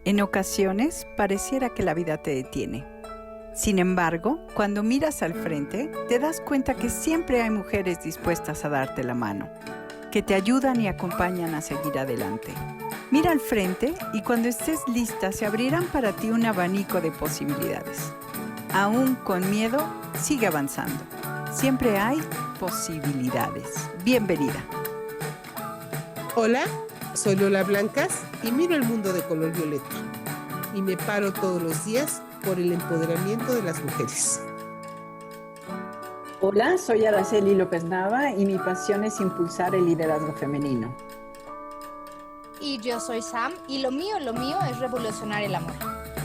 En ocasiones pareciera que la vida te detiene. Sin embargo, cuando miras al frente, te das cuenta que siempre hay mujeres dispuestas a darte la mano, que te ayudan y acompañan a seguir adelante. Mira al frente y cuando estés lista se abrirán para ti un abanico de posibilidades. Aún con miedo, sigue avanzando. Siempre hay posibilidades. Bienvenida. Hola, soy Lola Blancas y miro el mundo de color violeta. Y me paro todos los días por el empoderamiento de las mujeres. Hola, soy Araceli López Nava y mi pasión es impulsar el liderazgo femenino. Y yo soy Sam y lo mío es revolucionar el amor.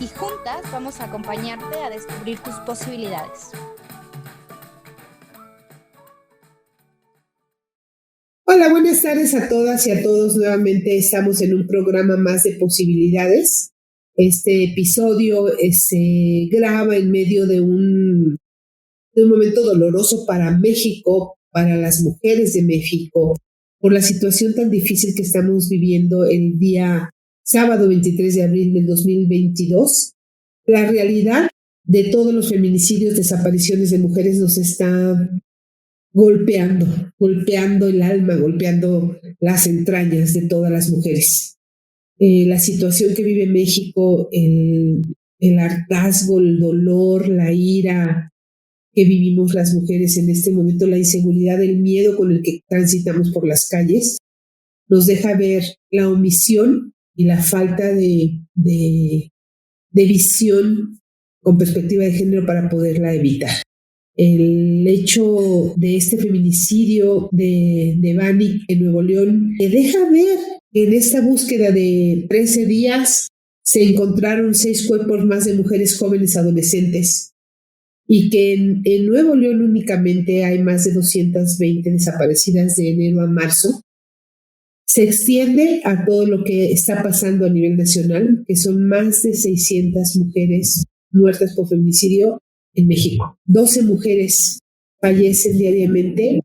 Y juntas vamos a acompañarte a descubrir tus posibilidades. Hola, buenas tardes a todas y a todos. Nuevamente estamos en un programa más de posibilidades. Este episodio se graba en medio de un momento doloroso para México, para las mujeres de México, por la situación tan difícil que estamos viviendo el día sábado 23 de abril del 2022. La realidad de todos los feminicidios, desapariciones de mujeres nos está golpeando el alma, golpeando las entrañas de todas las mujeres. La situación que vive México, el hartazgo, el dolor, la ira que vivimos las mujeres en este momento, la inseguridad, el miedo con el que transitamos por las calles, nos deja ver la omisión y la falta de visión con perspectiva de género para poderla evitar. El hecho de este feminicidio de Bani en Nuevo León me deja ver que en esta búsqueda de 13 días se encontraron 6 cuerpos más de mujeres jóvenes adolescentes y que en Nuevo León únicamente hay más de 220 desaparecidas de enero a marzo. Se extiende a todo lo que está pasando a nivel nacional, que son más de 600 mujeres muertas por feminicidio en México. 12 mujeres fallecen diariamente,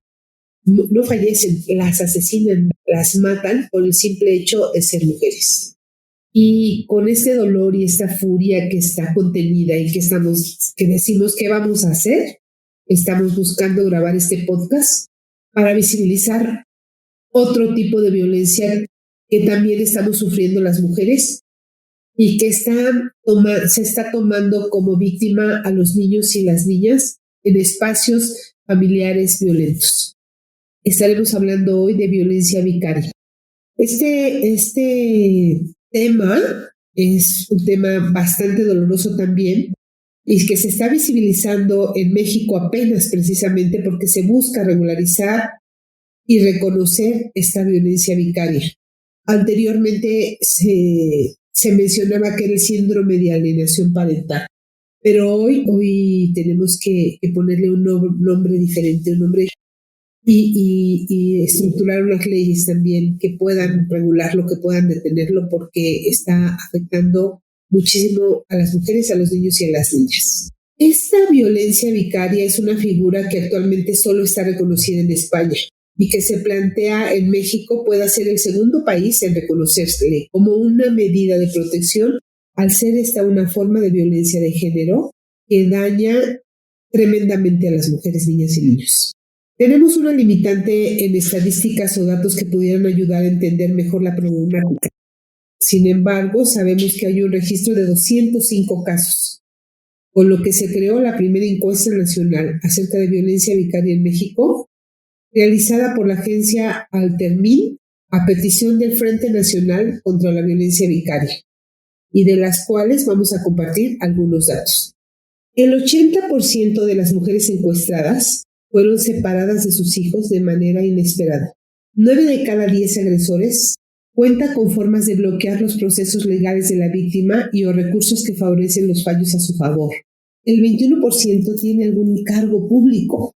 no fallecen, las asesinan, las matan por el simple hecho de ser mujeres. Y con este dolor y esta furia que está contenida y que decimos qué vamos a hacer, estamos buscando grabar este podcast para visibilizar otro tipo de violencia que también estamos sufriendo las mujeres y que se está tomando como víctima a los niños y las niñas en espacios familiares violentos. Estaremos hablando hoy de violencia vicaria. Este tema es un tema bastante doloroso también y que se está visibilizando en México apenas precisamente porque se busca regularizar y reconocer esta violencia vicaria. Anteriormente se mencionaba que era el síndrome de alienación parental, pero hoy tenemos que ponerle un nombre diferente, un nombre y estructurar unas leyes también que puedan regularlo, que puedan detenerlo, porque está afectando muchísimo a las mujeres, a los niños y a las niñas. Esta violencia vicaria es una figura que actualmente solo está reconocida en España y que se plantea en México pueda ser el segundo país en reconocerse como una medida de protección, al ser esta una forma de violencia de género que daña tremendamente a las mujeres, niñas y niños. Tenemos una limitante en estadísticas o datos que pudieran ayudar a entender mejor la problemática. Sin embargo, sabemos que hay un registro de 205 casos, con lo que se creó la primera encuesta nacional acerca de violencia vicaria en México, realizada por la agencia Altermin a petición del Frente Nacional contra la Violencia Vicaria, y de las cuales vamos a compartir algunos datos. El 80% de las mujeres encuestadas fueron separadas de sus hijos de manera inesperada. 9 de cada 10 agresores cuenta con formas de bloquear los procesos legales de la víctima y o recursos que favorecen los fallos a su favor. El 21% tiene algún cargo público.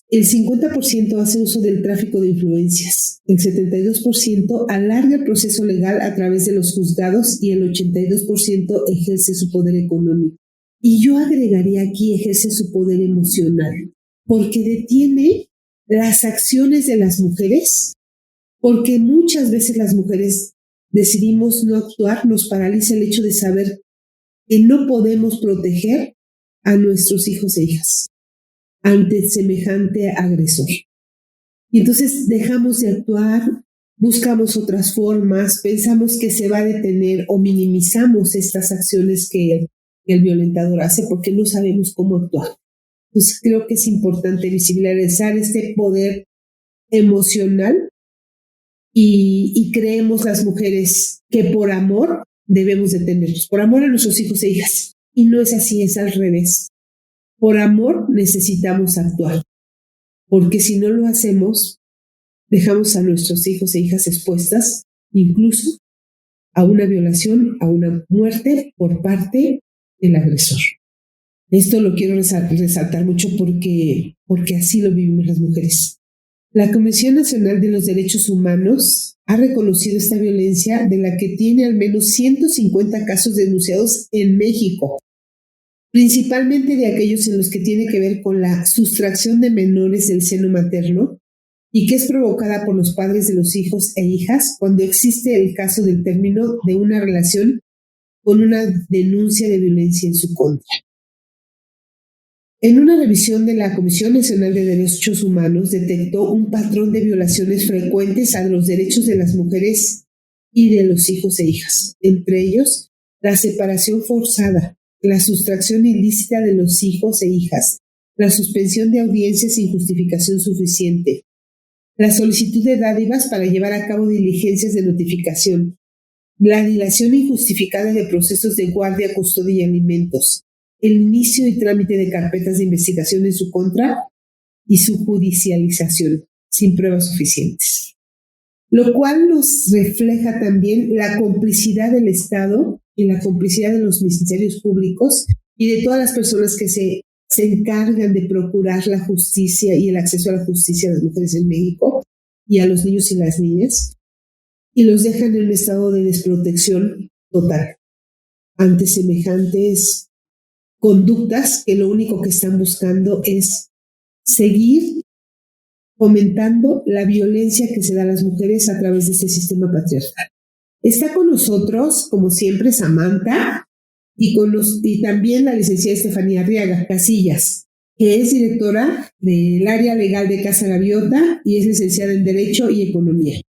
El 50% hace uso del tráfico de influencias. El 72% alarga el proceso legal a través de los juzgados y el 82% ejerce su poder económico. Y yo agregaría aquí ejerce su poder emocional, porque detiene las acciones de las mujeres, porque muchas veces las mujeres decidimos no actuar, nos paraliza el hecho de saber que no podemos proteger a nuestros hijos e hijas ante semejante agresor. Y entonces dejamos de actuar, buscamos otras formas, pensamos que se va a detener o minimizamos estas acciones que el violentador hace porque no sabemos cómo actuar. Entonces creo que es importante visibilizar este poder emocional y creemos las mujeres que por amor debemos detenernos, por amor a nuestros hijos e hijas. Y no es así, es al revés. Por amor necesitamos actuar, porque si no lo hacemos, dejamos a nuestros hijos e hijas expuestas incluso a una violación, a una muerte por parte del agresor. Esto lo quiero resaltar mucho porque así lo vivimos las mujeres. La Comisión Nacional de los Derechos Humanos ha reconocido esta violencia, de la que tiene al menos 150 casos denunciados en México, principalmente de aquellos en los que tiene que ver con la sustracción de menores del seno materno y que es provocada por los padres de los hijos e hijas cuando existe el caso del término de una relación con una denuncia de violencia en su contra. En una revisión de la Comisión Nacional de Derechos Humanos detectó un patrón de violaciones frecuentes a los derechos de las mujeres y de los hijos e hijas, entre ellos la separación forzada, la sustracción ilícita de los hijos e hijas, la suspensión de audiencias sin justificación suficiente, la solicitud de dádivas para llevar a cabo diligencias de notificación, la dilación injustificada de procesos de guardia, custodia y alimentos, el inicio y trámite de carpetas de investigación en su contra y su judicialización sin pruebas suficientes. Lo cual nos refleja también la complicidad del Estado y la complicidad de los ministerios públicos y de todas las personas que se encargan de procurar la justicia y el acceso a la justicia a las mujeres en México y a los niños y las niñas, y los dejan en un estado de desprotección total ante semejantes conductas que lo único que están buscando es seguir fomentando la violencia que se da a las mujeres a través de este sistema patriarcal. Está con nosotros, como siempre, Samantha y también la licenciada Estefanía Arriaga Casillas, que es directora del área legal de Casa Gaviota y es licenciada en Derecho y Economía.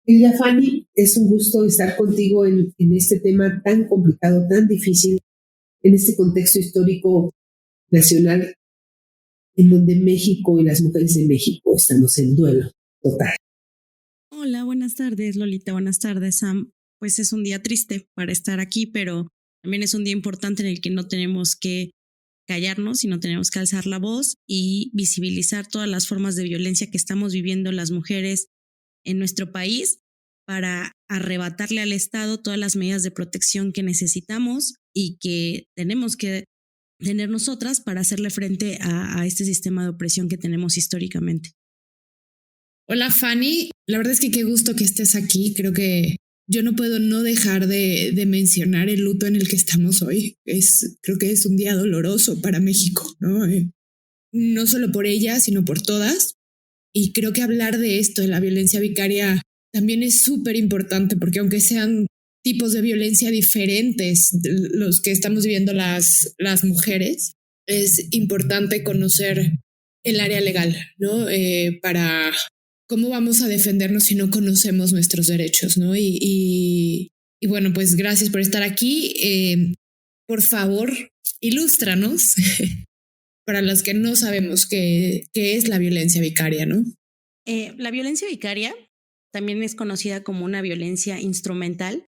Querida Fanny, es un gusto estar contigo en este tema tan complicado, tan difícil, en este contexto histórico nacional en donde México y las mujeres de México estamos en duelo total. Hola, buenas tardes, Lolita, buenas tardes, Sam. Pues es un día triste para estar aquí, pero también es un día importante en el que no tenemos que callarnos, sino tenemos que alzar la voz y visibilizar todas las formas de violencia que estamos viviendo las mujeres en nuestro país para arrebatarle al Estado todas las medidas de protección que necesitamos y que tenemos que tener nosotras para hacerle frente a este sistema de opresión que tenemos históricamente. Hola Fanny, la verdad es que qué gusto que estés aquí. Creo que yo no puedo no dejar de mencionar el luto en el que estamos hoy. Creo que es un día doloroso para México, ¿no? No solo por ella, sino por todas. Y creo que hablar de esto, de la violencia vicaria, también es súper importante porque aunque sean tipos de violencia diferentes los que estamos viviendo las mujeres, es importante conocer el área legal, ¿no? Para cómo vamos a defendernos si no conocemos nuestros derechos, ¿no? Y bueno, pues gracias por estar aquí. Por favor, ilústranos para los que no sabemos qué es la violencia vicaria, ¿no? La violencia vicaria también es conocida como una violencia instrumental,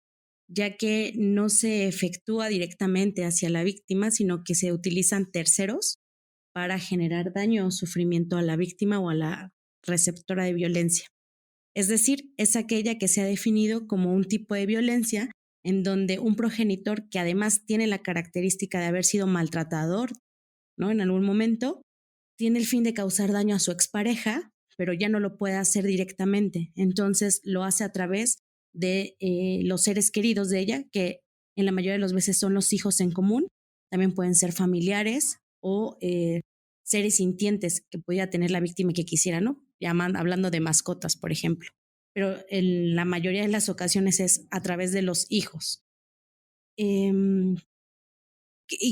ya que no se efectúa directamente hacia la víctima, sino que se utilizan terceros para generar daño o sufrimiento a la víctima o a la receptora de violencia. Es decir, es aquella que se ha definido como un tipo de violencia en donde un progenitor que además tiene la característica de haber sido maltratador, ¿no? En algún momento, tiene el fin de causar daño a su expareja, pero ya no lo puede hacer directamente. Entonces lo hace a través de los seres queridos de ella, que en la mayoría de las veces son los hijos en común, también pueden ser familiares o seres sintientes que pudiera tener la víctima que quisiera, ¿no? Hablando de mascotas, por ejemplo. pero en la mayoría de las ocasiones es a través de los hijos. ¿Y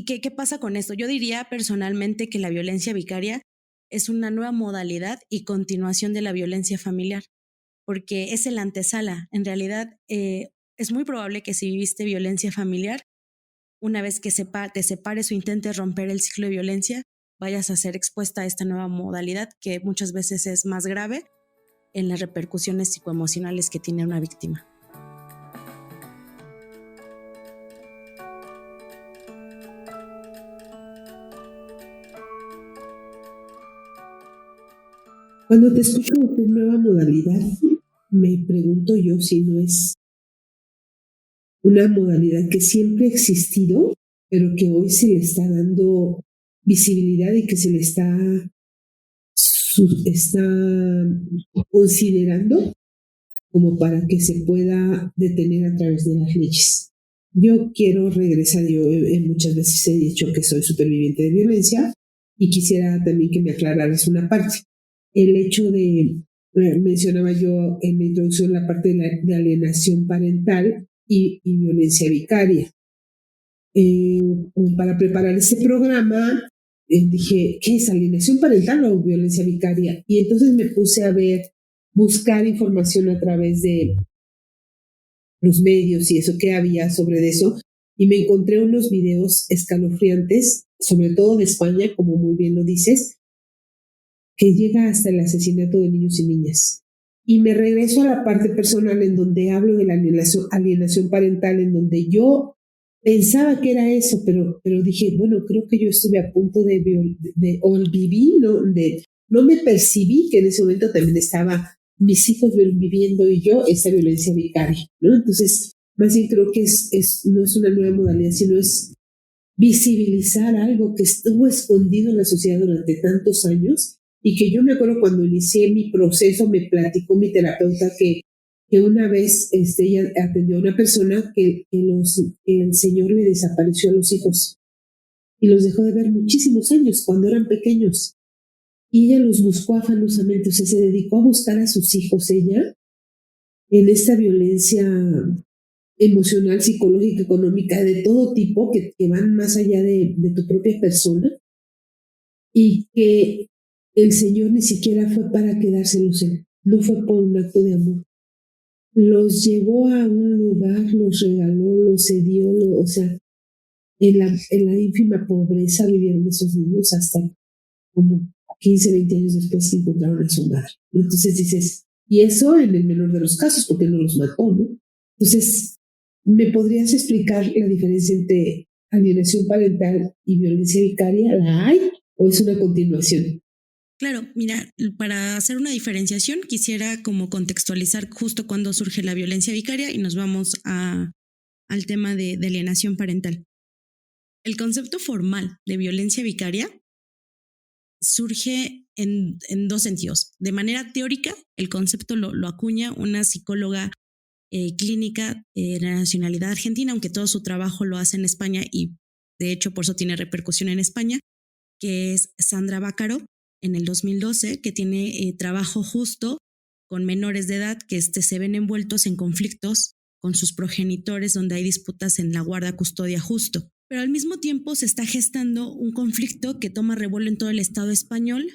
qué pasa con esto? Yo diría personalmente que la violencia vicaria es una nueva modalidad y continuación de la violencia familiar, porque es el antesala. En realidad, es muy probable que si viviste violencia familiar, una vez que te separes o intentes romper el ciclo de violencia, vayas a ser expuesta a esta nueva modalidad que muchas veces es más grave en las repercusiones psicoemocionales que tiene una víctima. Cuando te escucho de nueva modalidad, me pregunto yo si no es una modalidad que siempre ha existido, pero que hoy se le está dando visibilidad y que se le está considerando como para que se pueda detener a través de las leyes. Yo quiero regresar, yo muchas veces he dicho que soy superviviente de violencia y quisiera también que me aclararas una parte. El hecho de, mencionaba yo en la introducción la parte de alienación parental y violencia vicaria. Para preparar este programa, dije, ¿qué es alienación parental o violencia vicaria? Y entonces me puse a buscar información a través de los medios y eso que había sobre eso, y me encontré unos videos escalofriantes, sobre todo de España, como muy bien lo dices, que llega hasta el asesinato de niños y niñas. Y me regreso a la parte personal en donde hablo de la alienación parental, en donde yo pensaba que era eso, pero dije, bueno, creo que yo estuve a punto de viví, no me percibí que en ese momento también estaba mis hijos viviendo y yo esa violencia vicaria, ¿no? Entonces, más bien creo que no es una nueva modalidad, sino es visibilizar algo que estuvo escondido en la sociedad durante tantos años y que yo me acuerdo cuando inicié mi proceso, me platicó mi terapeuta que una vez ella atendió a una persona que el señor le desapareció a los hijos y los dejó de ver muchísimos años cuando eran pequeños. Y ella los buscó afanosamente, o sea, se dedicó a buscar a sus hijos ella en esta violencia emocional, psicológica, económica, de todo tipo, que van más allá de tu propia persona, y que el Señor ni siquiera fue para quedárselos, no fue por un acto de amor. Los llevó a un lugar, los regaló, los cedió, o sea, en la ínfima pobreza vivieron esos niños hasta como 15, 20 años después que encontraron a su madre. Entonces dices, y eso en el menor de los casos, porque no los mató, ¿no? Entonces, ¿me podrías explicar la diferencia entre alienación parental y violencia vicaria? ¿La hay o es una continuación? Claro, mira, para hacer una diferenciación quisiera como contextualizar justo cuando surge la violencia vicaria y nos vamos al tema de alienación parental. El concepto formal de violencia vicaria surge en dos sentidos. De manera teórica, el concepto lo acuña una psicóloga clínica de la nacionalidad argentina, aunque todo su trabajo lo hace en España y de hecho por eso tiene repercusión en España, que es Sandra Bácaro, en el 2012, que tiene trabajo justo con menores de edad que se ven envueltos en conflictos con sus progenitores donde hay disputas en la guarda custodia justo. Pero al mismo tiempo se está gestando un conflicto que toma revuelo en todo el Estado español,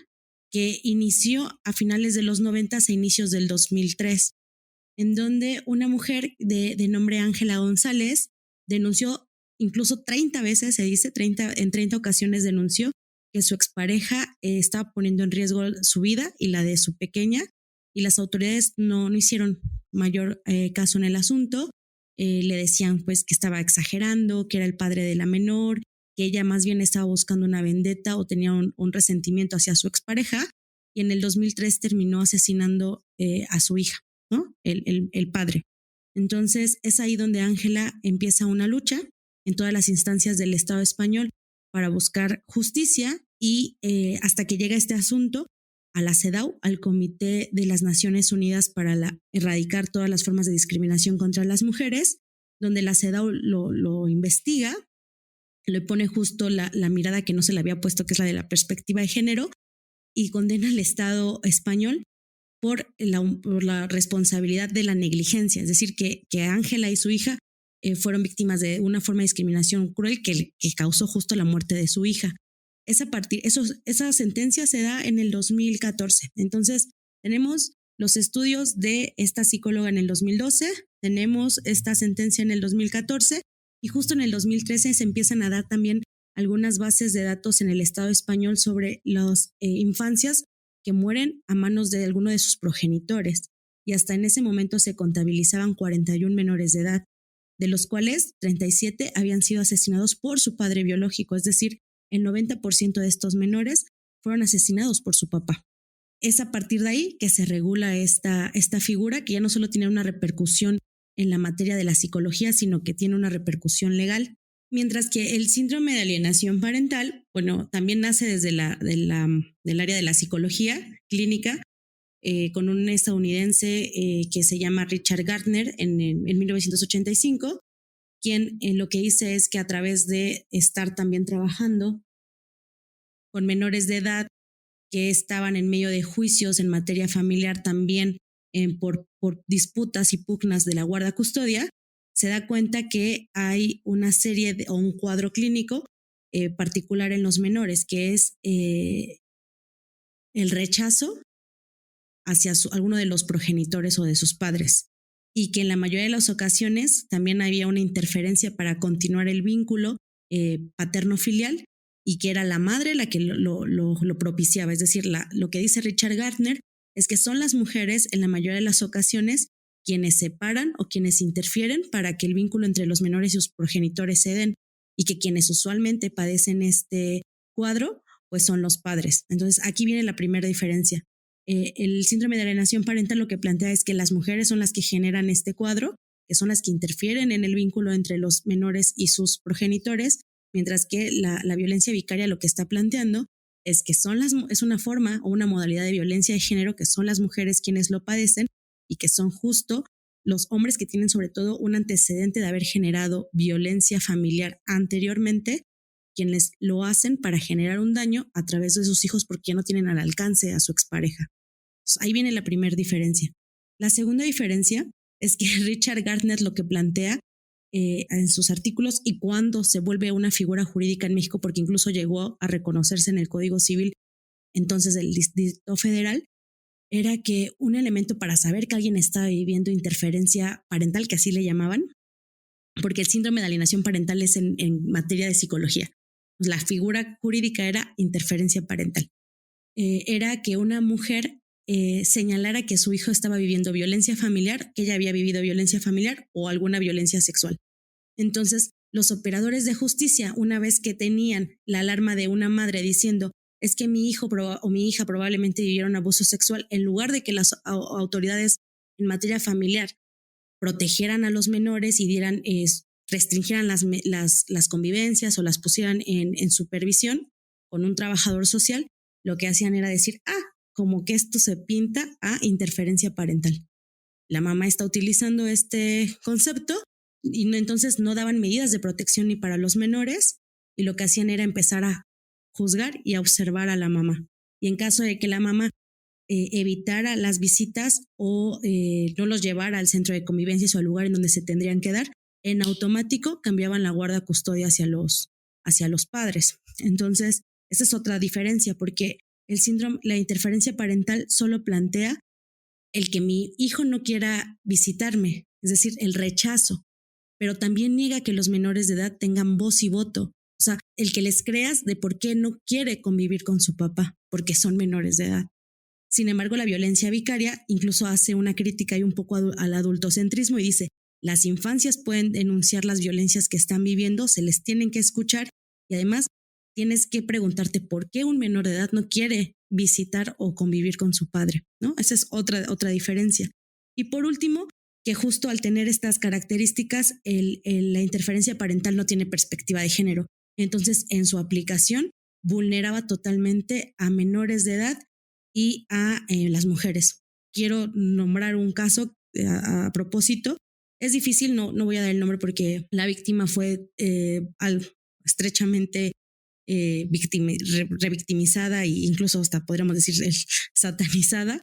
que inició a finales de los 90 a inicios del 2003, en donde una mujer de nombre Ángela González denunció incluso 30 veces, se dice, en 30 ocasiones denunció que su expareja estaba poniendo en riesgo su vida y la de su pequeña, y las autoridades no hicieron mayor caso en el asunto. Le decían pues que estaba exagerando, que era el padre de la menor, que ella más bien estaba buscando una vendetta o tenía un resentimiento hacia su expareja, y en el 2003 terminó asesinando a su hija, ¿no? El padre. Entonces es ahí donde Ángela empieza una lucha en todas las instancias del Estado español para buscar justicia y hasta que llega este asunto a la CEDAW, al Comité de las Naciones Unidas para erradicar todas las formas de discriminación contra las mujeres, donde la CEDAW lo investiga, le pone justo la mirada que no se le había puesto, que es la de la perspectiva de género, y condena al Estado español por la responsabilidad de la negligencia, es decir, que Ángela y su hija fueron víctimas de una forma de discriminación cruel que causó justo la muerte de su hija. Esa sentencia se da en el 2014. Entonces, tenemos los estudios de esta psicóloga en el 2012, tenemos esta sentencia en el 2014 y justo en el 2013 se empiezan a dar también algunas bases de datos en el Estado español sobre las infancias que mueren a manos de alguno de sus progenitores. Y hasta en ese momento se contabilizaban 41 menores de edad, de los cuales 37 habían sido asesinados por su padre biológico, es decir, el 90% de estos menores fueron asesinados por su papá. Es a partir de ahí que se regula esta figura, que ya no solo tiene una repercusión en la materia de la psicología, sino que tiene una repercusión legal. Mientras que el síndrome de alienación parental, bueno, también nace desde del área de la psicología clínica, con un estadounidense que se llama Richard Gardner en 1985, quien lo que dice es que a través de estar también trabajando con menores de edad que estaban en medio de juicios en materia familiar también por disputas y pugnas de la guarda-custodia, se da cuenta que hay una serie o un cuadro clínico particular en los menores, que es el rechazo hacia alguno de los progenitores o de sus padres, y que en la mayoría de las ocasiones también había una interferencia para continuar el vínculo paterno-filial, y que era la madre la que lo propiciaba. Es decir, lo que dice Richard Gardner es que son las mujeres en la mayoría de las ocasiones quienes separan o quienes interfieren para que el vínculo entre los menores y sus progenitores se den, y que quienes usualmente padecen este cuadro pues son los padres. Entonces aquí viene la primera diferencia. El síndrome de alienación parental lo que plantea es que las mujeres son las que generan este cuadro, que son las que interfieren en el vínculo entre los menores y sus progenitores, mientras que la violencia vicaria lo que está planteando es que es una forma o una modalidad de violencia de género, que son las mujeres quienes lo padecen, y que son justo los hombres que tienen sobre todo un antecedente de haber generado violencia familiar anteriormente, quienes lo hacen para generar un daño a través de sus hijos porque ya no tienen al alcance a su expareja. Entonces, ahí viene la primera diferencia. La segunda diferencia es que Richard Gardner lo que plantea en sus artículos, y cuando se vuelve una figura jurídica en México, porque incluso llegó a reconocerse en el Código Civil entonces del Distrito Federal, era que un elemento para saber que alguien estaba viviendo interferencia parental, que así le llamaban, porque el síndrome de alienación parental es en materia de psicología. La figura jurídica era interferencia parental. Era que una mujer señalara que su hijo estaba viviendo violencia familiar, que ella había vivido violencia familiar o alguna violencia sexual. Entonces, los operadores de justicia, una vez que tenían la alarma de una madre diciendo es que mi hijo o mi hija probablemente vivieron abuso sexual, en lugar de que las autoridades en materia familiar protegieran a los menores y restringieran las convivencias o las pusieran en supervisión con un trabajador social, lo que hacían era decir, como que esto se pinta a interferencia parental. La mamá está utilizando este concepto y entonces no daban medidas de protección ni para los menores, y lo que hacían era empezar a juzgar y a observar a la mamá. Y en caso de que la mamá evitara las visitas o no los llevara al centro de convivencia o al lugar en donde se tendrían que dar, en automático cambiaban la guarda custodia hacia los padres. Entonces, esa es otra diferencia, porque el síndrome, la interferencia parental solo plantea el que mi hijo no quiera visitarme, es decir, el rechazo, pero también niega que los menores de edad tengan voz y voto. O sea, el que les creas de por qué no quiere convivir con su papá, porque son menores de edad. Sin embargo, la violencia vicaria incluso hace una crítica y un poco al adultocentrismo y dice, las infancias pueden denunciar las violencias que están viviendo, se les tienen que escuchar, y además tienes que preguntarte por qué un menor de edad no quiere visitar o convivir con su padre, ¿no? Esa es otra diferencia. Y por último, que justo al tener estas características, la interferencia parental no tiene perspectiva de género. Entonces, en su aplicación, vulneraba totalmente a menores de edad y a las mujeres. Quiero nombrar un caso a propósito. Es difícil, no voy a dar el nombre porque la víctima fue estrechamente revictimizada e incluso hasta podríamos decir satanizada.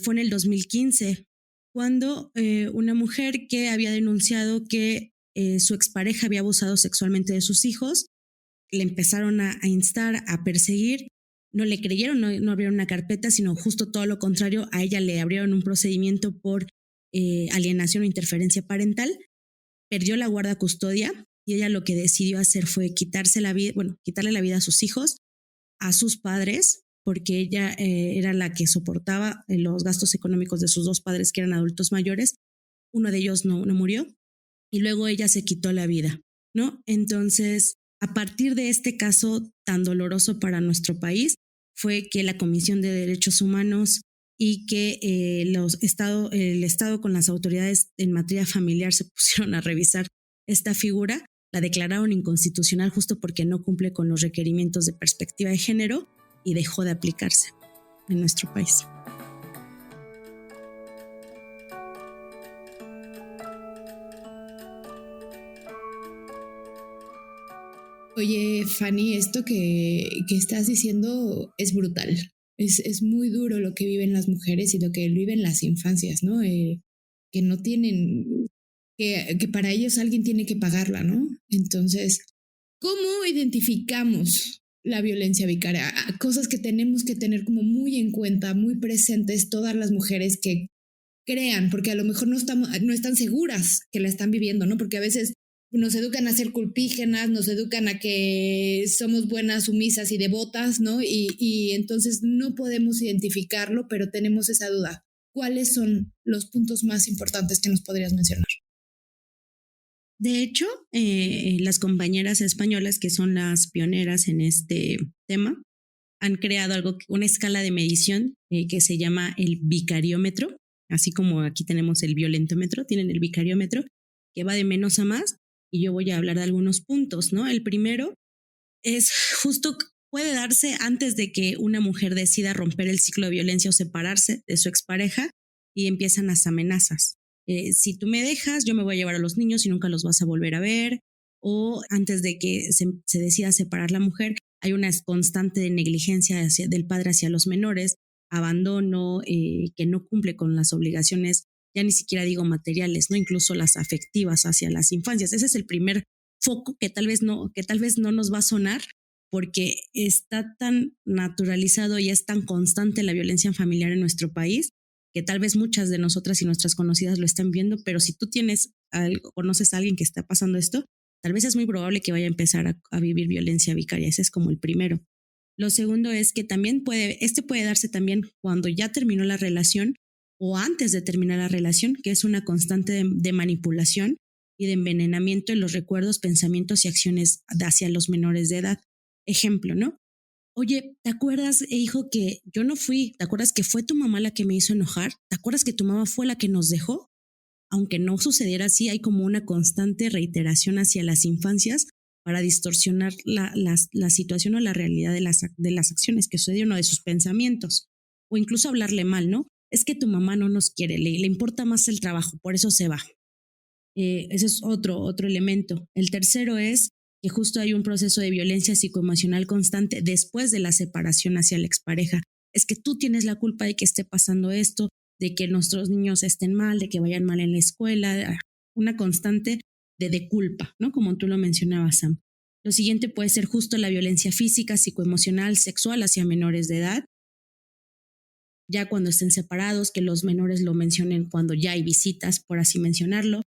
fue en el 2015, cuando una mujer que había denunciado que su expareja había abusado sexualmente de sus hijos, le empezaron a instar, a perseguir, no le creyeron, no abrieron una carpeta, sino justo todo lo contrario, a ella le abrieron un procedimiento por alienación o interferencia parental, perdió la guarda custodia y ella lo que decidió hacer fue quitarle la vida a sus hijos, a sus padres, porque ella era la que soportaba los gastos económicos de sus dos padres que eran adultos mayores. Uno de ellos no murió y luego ella se quitó la vida, ¿no? Entonces, a partir de este caso tan doloroso para nuestro país, fue que la Comisión de Derechos Humanos y que el Estado con las autoridades en materia familiar se pusieron a revisar esta figura, la declararon inconstitucional justo porque no cumple con los requerimientos de perspectiva de género y dejó de aplicarse en nuestro país. Oye, Fanny, esto que estás diciendo es brutal. Es muy duro lo que viven las mujeres y lo que viven las infancias, ¿no? Que no tienen, que para ellos alguien tiene que pagarla, ¿no? Entonces, ¿cómo identificamos la violencia vicaria? Cosas que tenemos que tener como muy en cuenta, muy presentes todas las mujeres que crean, porque a lo mejor no están seguras que la están viviendo, ¿no? Porque a veces nos educan a ser culpígenas, nos educan a que somos buenas, sumisas y devotas, ¿no? Y entonces no podemos identificarlo, pero tenemos esa duda. ¿Cuáles son los puntos más importantes que nos podrías mencionar? De hecho, las compañeras españolas, que son las pioneras en este tema, han creado una escala de medición que se llama el vicariómetro, así como aquí tenemos el violentómetro, tienen el vicariómetro, que va de menos a más. Y yo voy a hablar de algunos puntos, ¿no? El primero es justo, puede darse antes de que una mujer decida romper el ciclo de violencia o separarse de su expareja y empiezan las amenazas. Si tú me dejas, yo me voy a llevar a los niños y nunca los vas a volver a ver. O antes de que se decida separar la mujer, hay una constante de negligencia del padre hacia los menores, abandono, que no cumple con las obligaciones, ya ni siquiera digo materiales, ¿no? Incluso las afectivas hacia las infancias. Ese es el primer foco que tal vez no nos va a sonar, porque está tan naturalizado y es tan constante la violencia familiar en nuestro país que tal vez muchas de nosotras y nuestras conocidas lo están viendo, pero si tú conoces a alguien que está pasando esto, tal vez es muy probable que vaya a empezar a vivir violencia vicaria. Ese es como el primero. Lo segundo es que también puede darse también cuando ya terminó la relación o antes de terminar la relación, que es una constante de manipulación y de envenenamiento en los recuerdos, pensamientos y acciones hacia los menores de edad. Ejemplo, ¿no? Oye, ¿te acuerdas, hijo, que yo no fui? ¿Te acuerdas que fue tu mamá la que me hizo enojar? ¿Te acuerdas que tu mamá fue la que nos dejó? Aunque no sucediera así, hay como una constante reiteración hacia las infancias para distorsionar la situación o la realidad de las acciones que sucedieron o de sus pensamientos. O incluso hablarle mal, ¿no? Es que tu mamá no nos quiere, le importa más el trabajo, por eso se va. Ese es otro elemento. El tercero es que justo hay un proceso de violencia psicoemocional constante después de la separación hacia la expareja. Es que tú tienes la culpa de que esté pasando esto, de que nuestros niños estén mal, de que vayan mal en la escuela, una constante de culpa, ¿no? Como tú lo mencionabas, Sam. Lo siguiente puede ser justo la violencia física, psicoemocional, sexual hacia menores de edad. Ya cuando estén separados, que los menores lo mencionen cuando ya hay visitas, por así mencionarlo.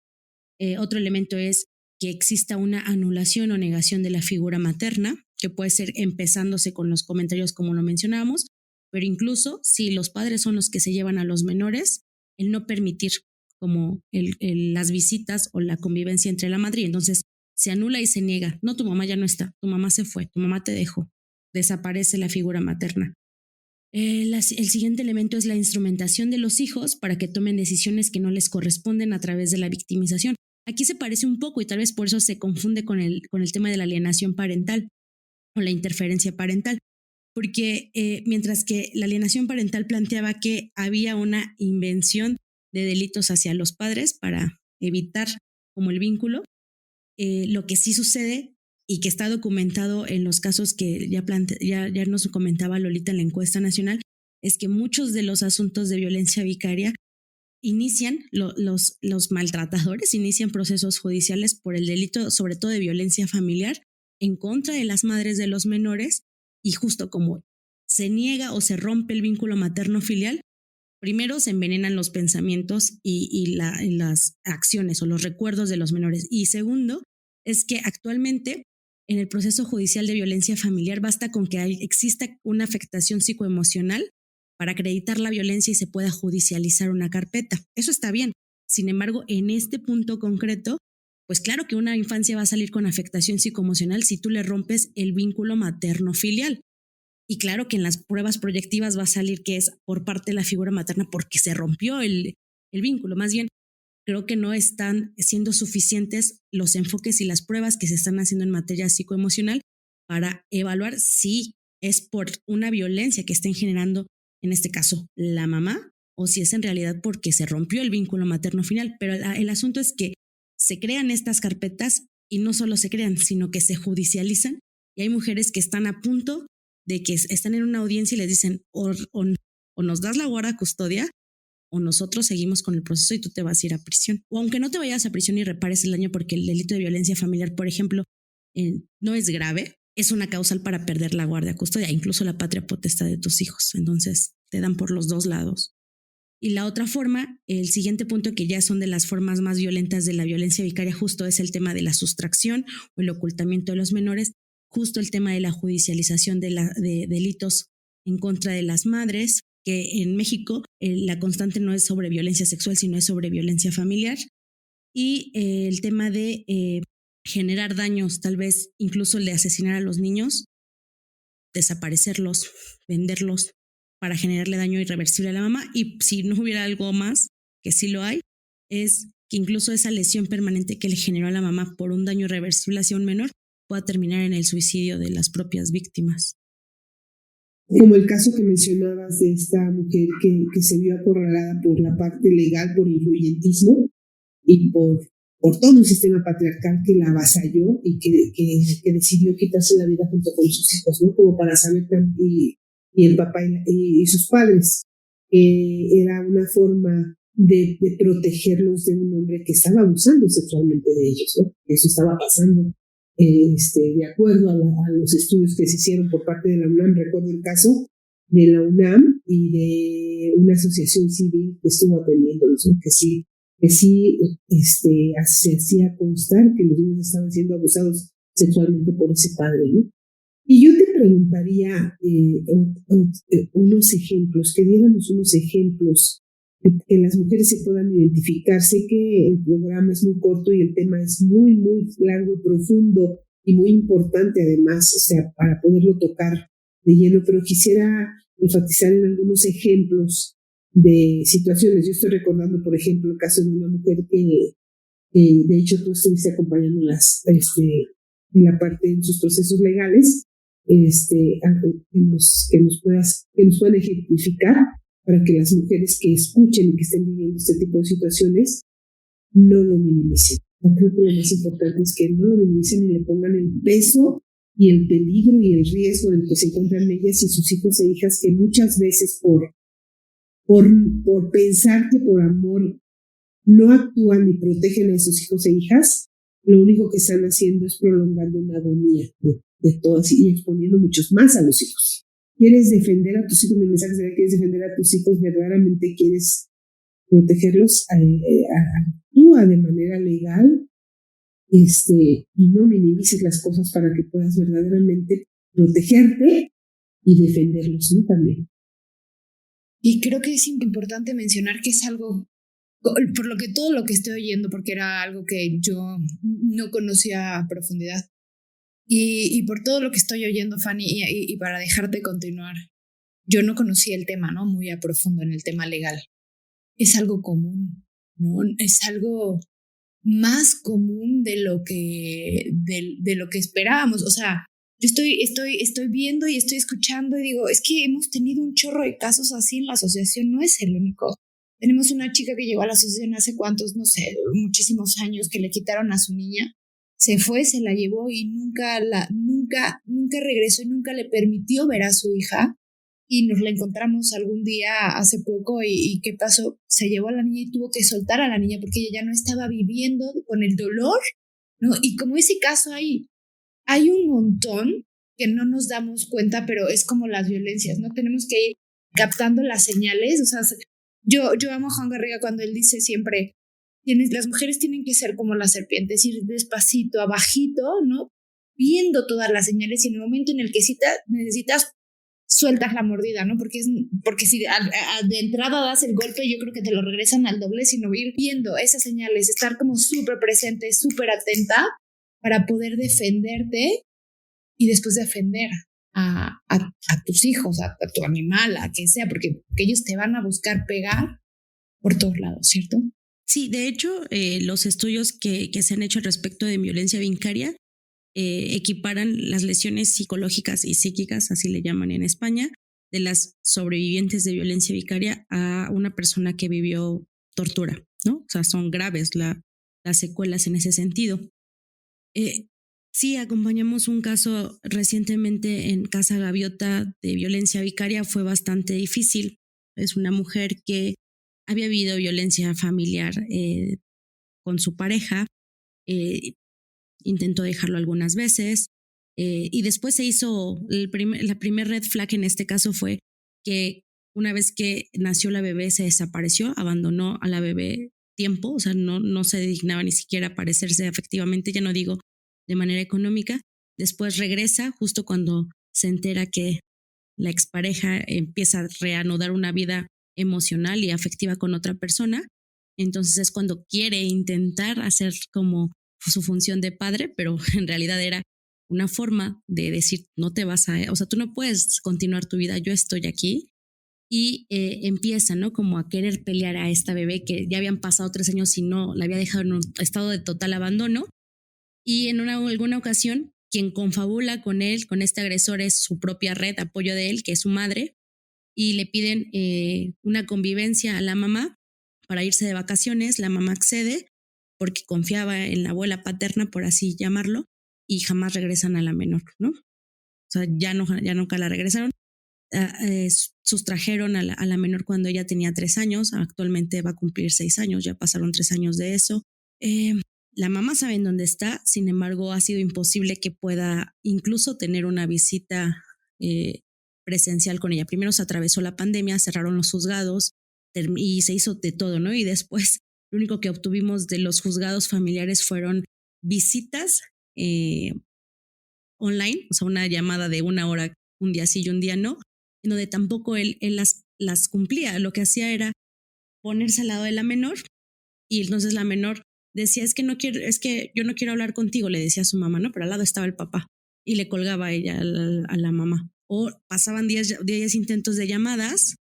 Otro elemento es que exista una anulación o negación de la figura materna, que puede ser empezándose con los comentarios como lo mencionábamos, pero incluso si los padres son los que se llevan a los menores, el no permitir como las visitas o la convivencia entre la madre, y entonces se anula y se niega. No, tu mamá ya no está, tu mamá se fue, tu mamá te dejó, desaparece la figura materna. El siguiente elemento es la instrumentación de los hijos para que tomen decisiones que no les corresponden a través de la victimización. Aquí se parece un poco y tal vez por eso se confunde con el tema de la alienación parental o la interferencia parental, porque mientras que la alienación parental planteaba que había una invención de delitos hacia los padres para evitar como el vínculo, lo que sí sucede y que está documentado en los casos que ya nos comentaba Lolita en la encuesta nacional, es que muchos de los asuntos de violencia vicaria inician, los maltratadores inician procesos judiciales por el delito, sobre todo de violencia familiar, en contra de las madres de los menores, y justo como se niega o se rompe el vínculo materno-filial, primero se envenenan los pensamientos y las acciones o los recuerdos de los menores. Y segundo, es que actualmente en el proceso judicial de violencia familiar basta con que exista una afectación psicoemocional para acreditar la violencia y se pueda judicializar una carpeta. Eso está bien. Sin embargo, en este punto concreto, pues claro que una infancia va a salir con afectación psicoemocional si tú le rompes el vínculo materno-filial. Y claro que en las pruebas proyectivas va a salir que es por parte de la figura materna porque se rompió el vínculo. Más bien, creo que no están siendo suficientes los enfoques y las pruebas que se están haciendo en materia psicoemocional para evaluar si es por una violencia que estén generando, en este caso, la mamá, o si es en realidad porque se rompió el vínculo materno-filial. Pero el asunto es que se crean estas carpetas y no solo se crean, sino que se judicializan, y hay mujeres que están a punto de que están en una audiencia y les dicen o nos das la guarda custodia o nosotros seguimos con el proceso y tú te vas a ir a prisión. O aunque no te vayas a prisión y repares el daño, porque el delito de violencia familiar, por ejemplo, no es grave, es una causal para perder la guardia custodia, incluso la patria potestad de tus hijos. Entonces te dan por los dos lados. Y la otra forma, el siguiente punto, que ya son de las formas más violentas de la violencia vicaria, justo es el tema de la sustracción o el ocultamiento de los menores, justo el tema de la judicialización de delitos en contra de las madres, que en México la constante no es sobre violencia sexual, sino es sobre violencia familiar, y el tema de generar daños, tal vez incluso el de asesinar a los niños, desaparecerlos, venderlos para generarle daño irreversible a la mamá. Y si no hubiera algo más, que sí lo hay, es que incluso esa lesión permanente que le generó a la mamá por un daño irreversible hacia un menor pueda terminar en el suicidio de las propias víctimas. Como el caso que mencionabas de esta mujer que se vio acorralada por la parte legal, por influyentismo y por todo un sistema patriarcal que la avasalló y que decidió quitarse la vida junto con sus hijos, ¿no? Como para saber y el papá y sus padres. Era una forma de protegerlos de un hombre que estaba abusando sexualmente de ellos, ¿no? Eso estaba pasando. De acuerdo a los estudios que se hicieron por parte de la UNAM, recuerdo el caso de la UNAM y de una asociación civil que estuvo atendiéndolos, ¿no? que sí se hacía constar que los niños estaban siendo abusados sexualmente por ese padre, ¿no? Y yo te preguntaría unos ejemplos, que diéramos unos ejemplos que las mujeres se puedan identificar. Sé que el programa es muy corto y el tema es muy, muy largo y profundo y muy importante además, o sea, para poderlo tocar de lleno, pero quisiera enfatizar en algunos ejemplos de situaciones. Yo estoy recordando, por ejemplo, el caso de una mujer que de hecho tú estuviste acompañándolas en la parte de sus procesos legales, que nos puedan ejemplificar, para que las mujeres que escuchen y que estén viviendo este tipo de situaciones no lo minimicen. Yo creo que lo más importante es que no lo minimicen y le pongan el peso y el peligro y el riesgo en el que se encuentran ellas y sus hijos e hijas, que muchas veces por pensar que por amor no actúan ni protegen a sus hijos e hijas, lo único que están haciendo es prolongando una agonía de todas y exponiendo muchos más a los hijos. ¿Quieres defender a tus hijos? Mi mensaje será: ¿quieres defender a tus hijos? ¿Verdaderamente quieres protegerlos? Actúa de manera legal y no minimices las cosas para que puedas verdaderamente protegerte y defenderlos, ¿no? También. Y creo que es importante mencionar que es algo, por lo que todo lo que estoy oyendo, porque era algo que yo no conocía a profundidad, y por todo lo que estoy oyendo, Fanny, y para dejarte continuar, yo no conocía el tema, ¿no? Muy a profundo en el tema legal. Es algo común, ¿no? Es algo más común de lo que esperábamos. O sea, yo estoy viendo y estoy escuchando y digo, es que hemos tenido un chorro de casos así en la asociación, no es el único. Tenemos una chica que llegó a la asociación hace cuántos, no sé, muchísimos años, que le quitaron a su niña, se fue, se la llevó y nunca regresó y nunca le permitió ver a su hija. y nos la encontramos algún día hace poco y ¿qué pasó? Se llevó a la niña y tuvo que soltar a la niña porque ella ya no estaba viviendo con el dolor, ¿no? Y como ese caso hay un montón que no nos damos cuenta, pero es como las violencias, ¿no? Tenemos que ir captando las señales. O sea, yo amo a Juan Garriga cuando él dice siempre, las mujeres tienen que ser como las serpientes, ir despacito, abajito, ¿no? Viendo todas las señales, y en el momento en el que necesitas, sueltas la mordida, ¿no? Porque si de entrada das el golpe, yo creo que te lo regresan al doble, sino ir viendo esas señales, estar como súper presente, súper atenta para poder defenderte y después defender a tus hijos, a tu animal, a quien sea, porque ellos te van a buscar pegar por todos lados, ¿cierto? Sí, de hecho, los estudios que se han hecho al respecto de violencia vicaria equiparan las lesiones psicológicas y psíquicas, así le llaman en España, de las sobrevivientes de violencia vicaria a una persona que vivió tortura, ¿no? O sea, son graves las secuelas en ese sentido. Sí, acompañamos un caso recientemente en Casa Gaviota de violencia vicaria, fue bastante difícil. Es una mujer que había habido violencia familiar con su pareja, intentó dejarlo algunas veces y después se hizo, la primer red flag en este caso fue que una vez que nació la bebé se desapareció, abandonó a la bebé tiempo, o sea, no se dignaba ni siquiera a aparecerse afectivamente, ya no digo de manera económica. Después regresa justo cuando se entera que la expareja empieza a reanudar una vida emocional y afectiva con otra persona. Entonces es cuando quiere intentar hacer como su función de padre, pero en realidad era una forma de decir, no te vas a, o sea, tú no puedes continuar tu vida, yo estoy aquí. Y empieza, ¿no? Como a querer pelear a esta bebé que ya habían pasado 3 años y no la había dejado en un estado de total abandono. Y en alguna ocasión, quien confabula con él, con este agresor, es su propia red, apoyo de él, que es su madre, y le piden una convivencia a la mamá para irse de vacaciones. La mamá accede porque confiaba en la abuela paterna, por así llamarlo, y jamás regresan a la menor, ¿no? O sea, ya nunca la regresaron. Sustrajeron a la menor cuando ella tenía 3 años, actualmente va a cumplir 6 años, ya pasaron 3 años de eso. La mamá sabe en dónde está, sin embargo ha sido imposible que pueda incluso tener una visita presencial con ella. Primero se atravesó la pandemia, cerraron los juzgados y se hizo de todo, ¿no? Y después lo único que obtuvimos de los juzgados familiares fueron visitas online, o sea, una llamada de 1 hora, un día sí y un día no, en donde tampoco él las cumplía. Lo que hacía era ponerse al lado de la menor y entonces la menor decía, es que yo no quiero hablar contigo, le decía a su mamá, ¿no? Pero al lado estaba el papá y le colgaba a ella, a la mamá. O pasaban 10 intentos de llamadas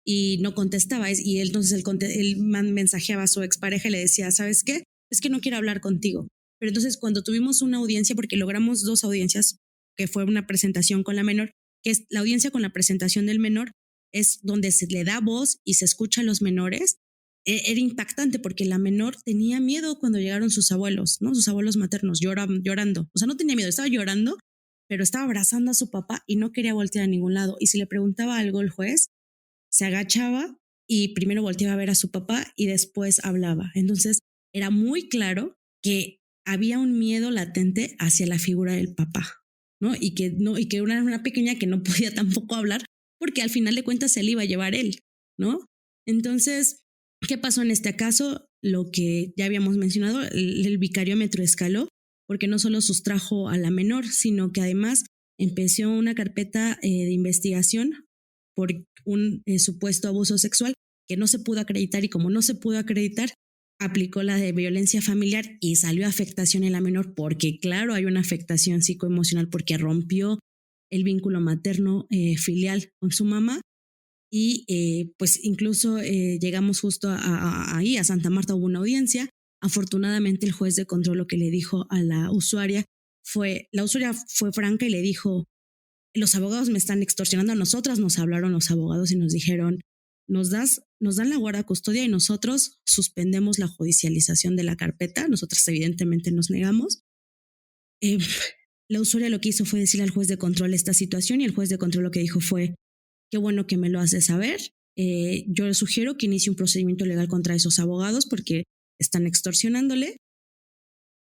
y no contestaba. Y entonces él mensajeaba a su expareja y le decía, ¿sabes qué? Es que no quiero hablar contigo. Pero entonces cuando tuvimos una audiencia, porque logramos 2 audiencias, que fue una presentación con la menor, que es la audiencia con la presentación del menor, es donde se le da voz y se escucha a los menores. Era impactante porque la menor tenía miedo cuando llegaron sus abuelos, ¿no? Sus abuelos maternos llorando. O sea, no tenía miedo, estaba llorando, pero estaba abrazando a su papá y no quería voltear a ningún lado. Y si le preguntaba algo el juez, se agachaba y primero volteaba a ver a su papá y después hablaba. Entonces era muy claro que había un miedo latente hacia la figura del papá, ¿no? Y que era una pequeña que no podía tampoco hablar porque al final de cuentas se le iba a llevar él, ¿no? Entonces, ¿qué pasó en este caso? Lo que ya habíamos mencionado, el vicariómetro escaló porque no solo sustrajo a la menor, sino que además empezó una carpeta de investigación por un supuesto abuso sexual que no se pudo acreditar, y como no se pudo acreditar, aplicó la de violencia familiar y salió afectación en la menor porque, claro, hay una afectación psicoemocional porque rompió el vínculo materno filial con su mamá. Y pues incluso llegamos justo ahí, a Santa Marta hubo una audiencia. Afortunadamente el juez de control lo que le dijo a la usuaria la usuaria fue franca y le dijo, los abogados me están extorsionando a nosotras. Nos hablaron los abogados y nos dijeron, nos dan la guarda custodia y nosotros suspendemos la judicialización de la carpeta. Nosotras evidentemente nos negamos. La usuaria lo que hizo fue decirle al juez de control esta situación y el juez de control lo que dijo fue, qué bueno que me lo haces saber. Yo le sugiero que inicie un procedimiento legal contra esos abogados porque están extorsionándole.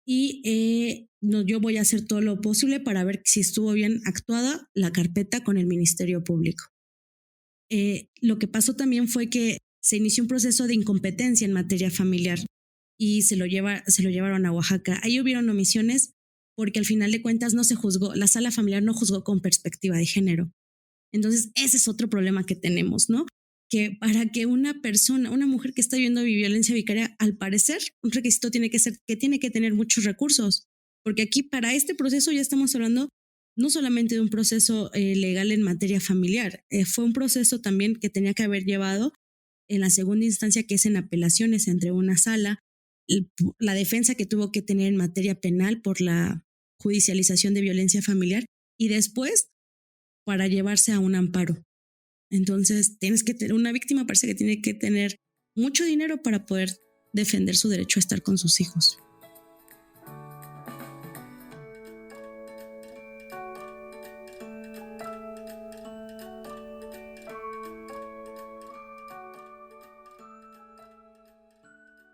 Y yo voy a hacer todo lo posible para ver si estuvo bien actuada la carpeta con el Ministerio Público. Lo que pasó también fue que se inició un proceso de incompetencia en materia familiar y se lo llevaron a Oaxaca. Ahí hubieron omisiones porque al final de cuentas no se juzgó, la sala familiar no juzgó con perspectiva de género. Entonces ese es otro problema que tenemos, ¿no? Que para que una mujer que está viviendo violencia vicaria, al parecer, un requisito tiene que ser que tiene que tener muchos recursos, porque aquí para este proceso ya estamos hablando no solamente de un proceso legal en materia familiar, fue un proceso también que tenía que haber llevado en la segunda instancia, que es en apelaciones entre una sala, la defensa que tuvo que tener en materia penal por la judicialización de violencia familiar y después para llevarse a un amparo. Entonces, una víctima parece que tiene que tener mucho dinero para poder defender su derecho a estar con sus hijos.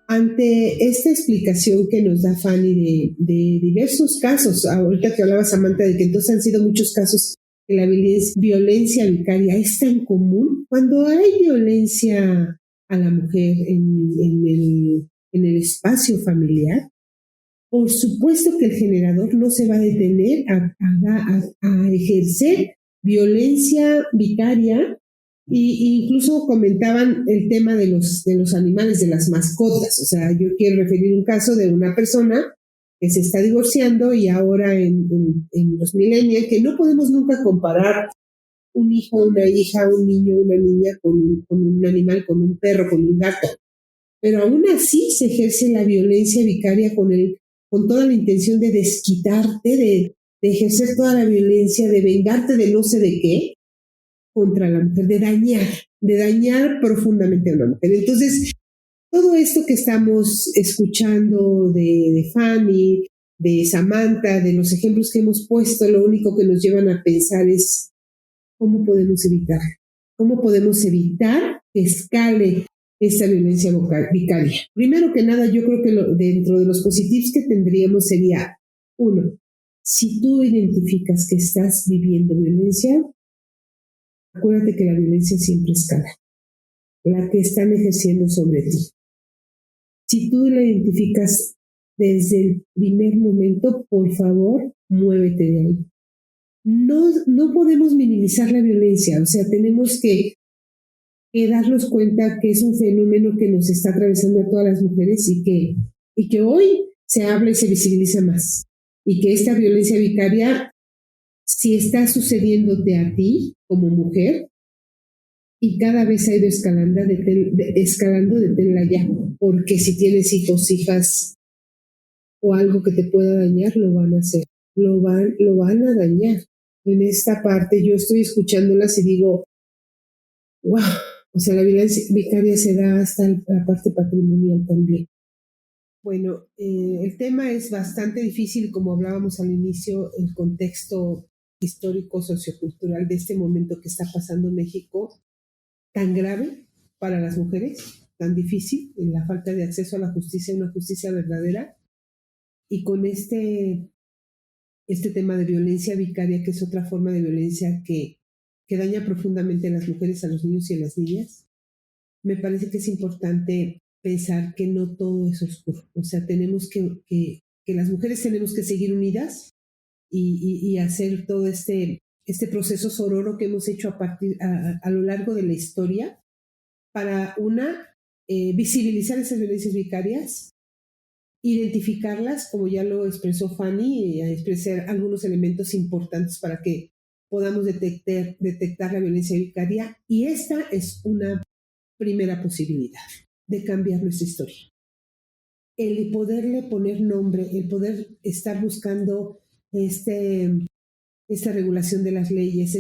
Ante esta explicación que nos da Fanny de diversos casos, ahorita que hablaba Samantha de que entonces han sido muchos casos que la violencia vicaria es tan común, cuando hay violencia a la mujer en el espacio familiar, por supuesto que el generador no se va a detener a ejercer violencia vicaria. Y incluso comentaban el tema de los animales, de las mascotas. O sea, yo quiero referir un caso de una persona que se está divorciando y ahora en los millennials, que no podemos nunca comparar un hijo, una hija, un niño, una niña con un animal, con un perro, con un gato. Pero aún así se ejerce la violencia vicaria con toda la intención de desquitarte, de ejercer toda la violencia, de vengarte de no sé de qué, contra la mujer, de dañar profundamente a una mujer. Entonces, todo esto que estamos escuchando de Fanny, de Samantha, de los ejemplos que hemos puesto, lo único que nos llevan a pensar es cómo podemos evitar que escale esta violencia vicaria. Primero que nada, yo creo que dentro de los positivos que tendríamos sería, 1, si tú identificas que estás viviendo violencia, acuérdate que la violencia siempre escala, la que están ejerciendo sobre ti. Si tú la identificas desde el primer momento, por favor, muévete de ahí. No podemos minimizar la violencia, o sea, tenemos que darnos cuenta que es un fenómeno que nos está atravesando a todas las mujeres y que hoy se habla y se visibiliza más. Y que esta violencia vicaria, si está sucediéndote a ti como mujer y cada vez ha ido escalando, deténla ya, porque si tienes hijos, hijas o algo que te pueda dañar, lo van a hacer, lo van a dañar. En esta parte yo estoy escuchándolas y digo, wow, o sea, la violencia vicaria se da hasta la parte patrimonial también. Bueno, el tema es bastante difícil, como hablábamos al inicio, el contexto histórico, sociocultural de este momento que está pasando en México, tan grave para las mujeres, tan difícil, en la falta de acceso a la justicia, una justicia verdadera, y con este tema de violencia vicaria, que es otra forma de violencia que daña profundamente a las mujeres, a los niños y a las niñas, me parece que es importante pensar que no todo es oscuro. O sea, tenemos que las mujeres tenemos que seguir unidas y hacer todo este proceso sororo que hemos hecho a lo largo de la historia para, visibilizar esas violencias vicarias, identificarlas, como ya lo expresó Fanny, expresar algunos elementos importantes para que podamos detectar la violencia vicaria, y esta es una primera posibilidad de cambiar nuestra historia. El poderle poner nombre, el poder estar buscando esta regulación de las leyes,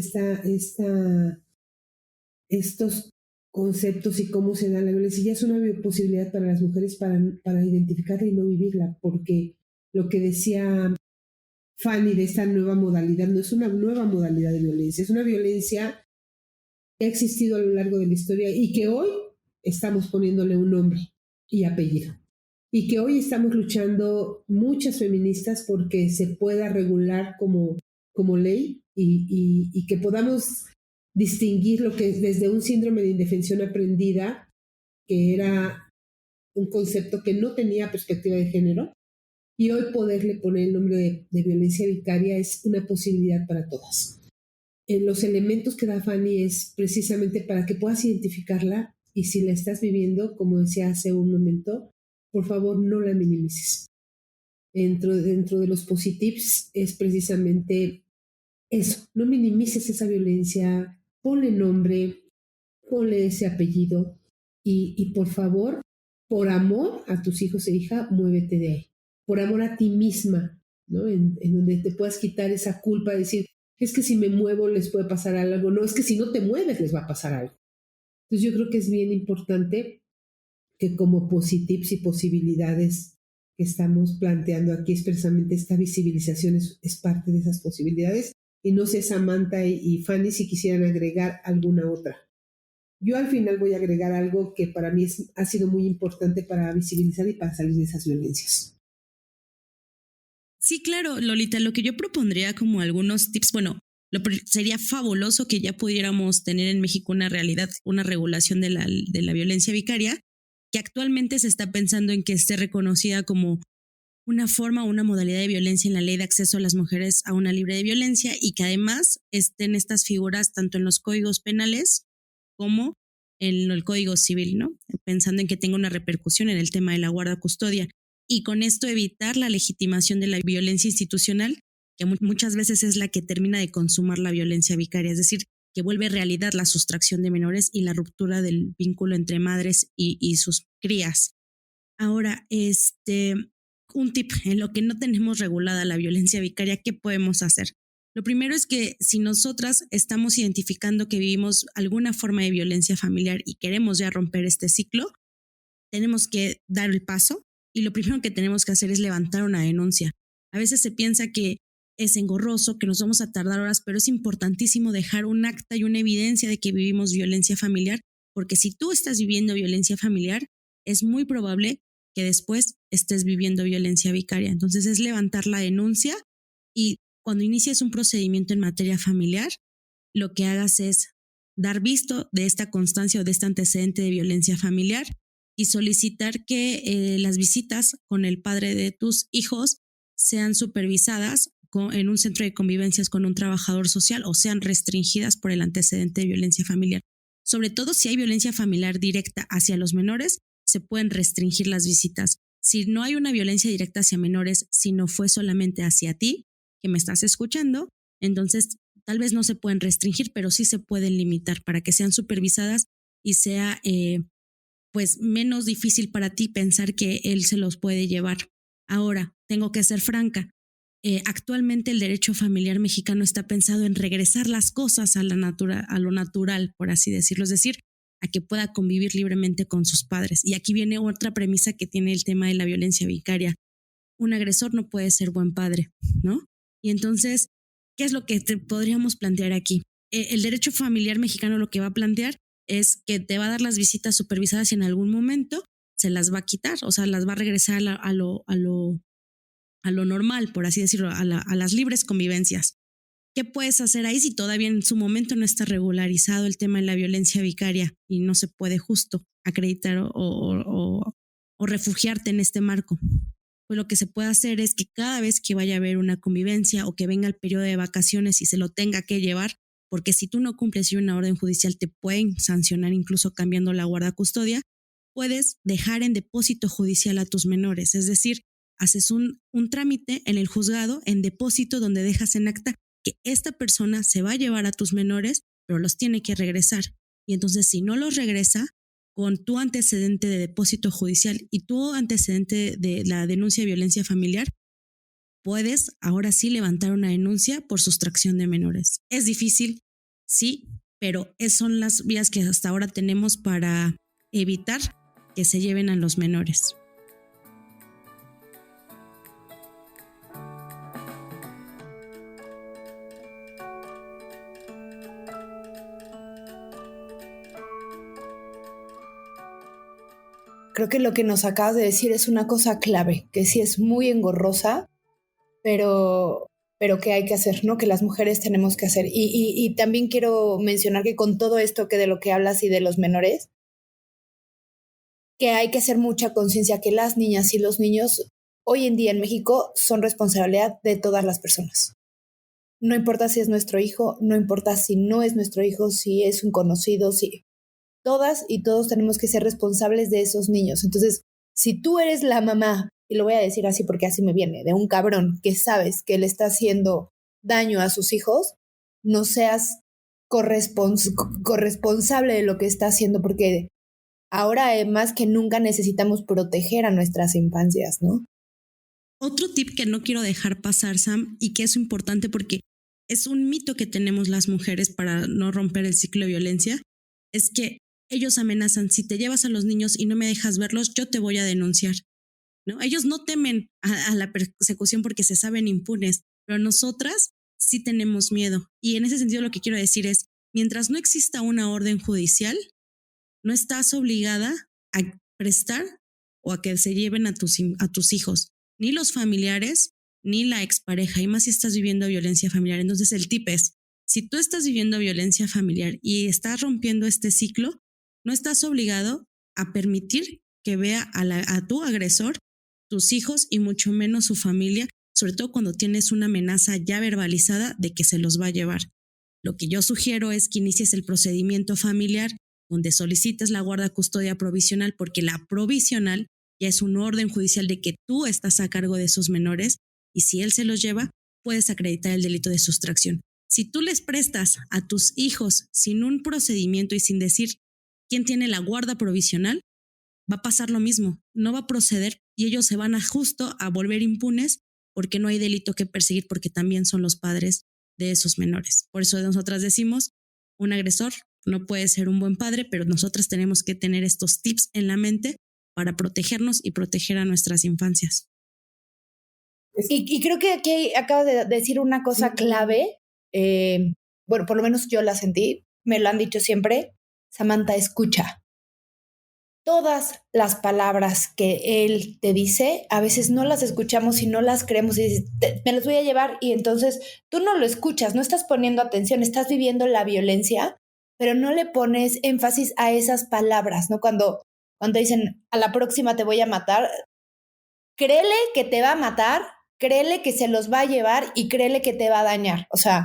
estos conceptos y cómo se da la violencia, ya es una posibilidad para las mujeres para identificarla y no vivirla, porque lo que decía Fanny de esta nueva modalidad no es una nueva modalidad de violencia, es una violencia que ha existido a lo largo de la historia y que hoy estamos poniéndole un nombre y apellido. Y que hoy estamos luchando muchas feministas porque se pueda regular como ley y que podamos distinguir lo que es desde un síndrome de indefensión aprendida, que era un concepto que no tenía perspectiva de género, y hoy poderle poner el nombre de violencia vicaria es una posibilidad para todas. Los elementos que da Fanny es precisamente para que puedas identificarla y si la estás viviendo, como decía hace un momento, por favor no la minimices. Dentro de los positives es precisamente eso, no minimices esa violencia, ponle nombre, ponle ese apellido y por favor, por amor a tus hijos e hija, muévete de ahí. Por amor a ti misma, ¿no? En donde te puedas quitar esa culpa de decir, es que si me muevo les puede pasar algo. No, es que si no te mueves les va a pasar algo. Entonces yo creo que es bien importante que como positives y posibilidades que estamos planteando aquí expresamente esta visibilización es parte de esas posibilidades. Y no sé, Samantha y Fanny, si quisieran agregar alguna otra. Yo al final voy a agregar algo que para mí ha sido muy importante para visibilizar y para salir de esas violencias. Sí, claro, Lolita, lo que yo propondría como algunos tips, bueno, sería fabuloso que ya pudiéramos tener en México una realidad, una regulación de la violencia vicaria, que actualmente se está pensando en que esté reconocida como una forma o una modalidad de violencia en la ley de acceso a las mujeres a una libre de violencia y que además estén estas figuras tanto en los códigos penales como en el Código Civil, ¿no? Pensando en que tenga una repercusión en el tema de la guarda-custodia y con esto evitar la legitimación de la violencia institucional, que muchas veces es la que termina de consumar la violencia vicaria, es decir, que vuelve realidad la sustracción de menores y la ruptura del vínculo entre madres y sus crías. Ahora, un tip en lo que no tenemos regulada la violencia vicaria, ¿qué podemos hacer? Lo primero es que si nosotras estamos identificando que vivimos alguna forma de violencia familiar y queremos ya romper este ciclo, tenemos que dar el paso y lo primero que tenemos que hacer es levantar una denuncia. A veces se piensa que es engorroso, que nos vamos a tardar horas, pero es importantísimo dejar un acta y una evidencia de que vivimos violencia familiar, porque si tú estás viviendo violencia familiar, es muy probable que después estés viviendo violencia vicaria. Entonces es levantar la denuncia y cuando inicies un procedimiento en materia familiar, lo que hagas es dar visto de esta constancia o de este antecedente de violencia familiar y solicitar que las visitas con el padre de tus hijos sean supervisadas en un centro de convivencias con un trabajador social o sean restringidas por el antecedente de violencia familiar. Sobre todo si hay violencia familiar directa hacia los menores, se pueden restringir las visitas. Si no hay una violencia directa hacia menores, sino fue solamente hacia ti, que me estás escuchando, entonces tal vez no se pueden restringir, pero sí se pueden limitar para que sean supervisadas y sea pues menos difícil para ti pensar que él se los puede llevar. Ahora, tengo que ser franca. Actualmente el derecho familiar mexicano está pensado en regresar las cosas a lo natural, por así decirlo, es decir, a que pueda convivir libremente con sus padres. Y aquí viene otra premisa que tiene el tema de la violencia vicaria. Un agresor no puede ser buen padre, ¿no? Y entonces, ¿qué es lo que podríamos plantear aquí? El derecho familiar mexicano lo que va a plantear es que te va a dar las visitas supervisadas y en algún momento se las va a quitar, o sea, las va a regresar a lo normal, por así decirlo, a las libres convivencias. ¿Qué puedes hacer ahí si todavía en su momento no está regularizado el tema de la violencia vicaria y no se puede justo acreditar o refugiarte en este marco? Pues lo que se puede hacer es que cada vez que vaya a haber una convivencia o que venga el periodo de vacaciones y se lo tenga que llevar, porque si tú no cumples una orden judicial te pueden sancionar incluso cambiando la guardacustodia, puedes dejar en depósito judicial a tus menores, es decir, haces un trámite en el juzgado en depósito donde dejas en acta que esta persona se va a llevar a tus menores, pero los tiene que regresar. Y entonces si no los regresa, con tu antecedente de depósito judicial y tu antecedente de la denuncia de violencia familiar, puedes ahora sí levantar una denuncia por sustracción de menores. Es difícil, sí, pero son las vías que hasta ahora tenemos para evitar que se lleven a los menores. creo que lo que nos acabas de decir es una cosa clave, que sí es muy engorrosa, pero que hay que hacer, ¿no? Que las mujeres tenemos que hacer. Y también quiero mencionar que con todo esto que de lo que hablas y de los menores, que hay que hacer mucha conciencia que las niñas y los niños hoy en día en México son responsabilidad de todas las personas. No importa si es nuestro hijo, no importa si no es nuestro hijo, si es un conocido, si todas y todos tenemos que ser responsables de esos niños. Entonces, si tú eres la mamá, y lo voy a decir así porque así me viene, de un cabrón que sabes que le está haciendo daño a sus hijos, no seas corresponsable de lo que está haciendo, porque ahora más que nunca necesitamos proteger a nuestras infancias, ¿no? Otro tip que no quiero dejar pasar, Sam, y que es importante porque es un mito que tenemos las mujeres para no romper el ciclo de violencia, es que ellos amenazan: si te llevas a los niños y no me dejas verlos, yo te voy a denunciar, ¿no? Ellos no temen a la persecución porque se saben impunes, pero nosotras sí tenemos miedo. Y en ese sentido lo que quiero decir es, mientras no exista una orden judicial, no estás obligada a prestar o a que se lleven a tus hijos, ni los familiares, ni la expareja, y más si estás viviendo violencia familiar. Entonces el tip es, si tú estás viviendo violencia familiar y estás rompiendo este ciclo, no estás obligado a permitir que vea a tu agresor, tus hijos y mucho menos su familia, sobre todo cuando tienes una amenaza ya verbalizada de que se los va a llevar. Lo que yo sugiero es que inicies el procedimiento familiar donde solicites la guarda custodia provisional, porque la provisional ya es un orden judicial de que tú estás a cargo de esos menores y si él se los lleva, puedes acreditar el delito de sustracción. Si tú les prestas a tus hijos sin un procedimiento y sin decir quién tiene la guarda provisional, va a pasar lo mismo, no va a proceder y ellos se van justo a volver impunes porque no hay delito que perseguir, porque también son los padres de esos menores. Por eso nosotras decimos, un agresor no puede ser un buen padre, pero nosotras tenemos que tener estos tips en la mente para protegernos y proteger a nuestras infancias. Y creo que aquí acabas de decir una cosa clave, bueno, por lo menos yo la sentí, me lo han dicho siempre, Samantha, escucha. Todas las palabras que él te dice, a veces no las escuchamos y no las creemos y dices, me las voy a llevar, y entonces tú no lo escuchas, no estás poniendo atención, estás viviendo la violencia, pero no le pones énfasis a esas palabras, ¿no? Cuando dicen, a la próxima te voy a matar, créele que te va a matar, créele que se los va a llevar y créele que te va a dañar. O sea,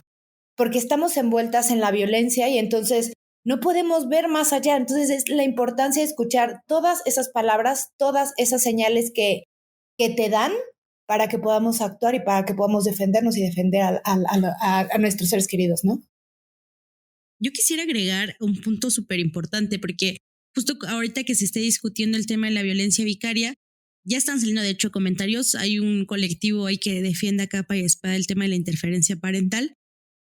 porque estamos envueltas en la violencia y entonces no podemos ver más allá. Entonces es la importancia de escuchar todas esas palabras, todas esas señales que te dan para que podamos actuar y para que podamos defendernos y defender a nuestros seres queridos, ¿no? Yo quisiera agregar un punto súper importante, porque justo ahorita que se esté discutiendo el tema de la violencia vicaria, ya están saliendo de hecho comentarios. Hay un colectivo ahí que defiende a capa y espada el tema de la interferencia parental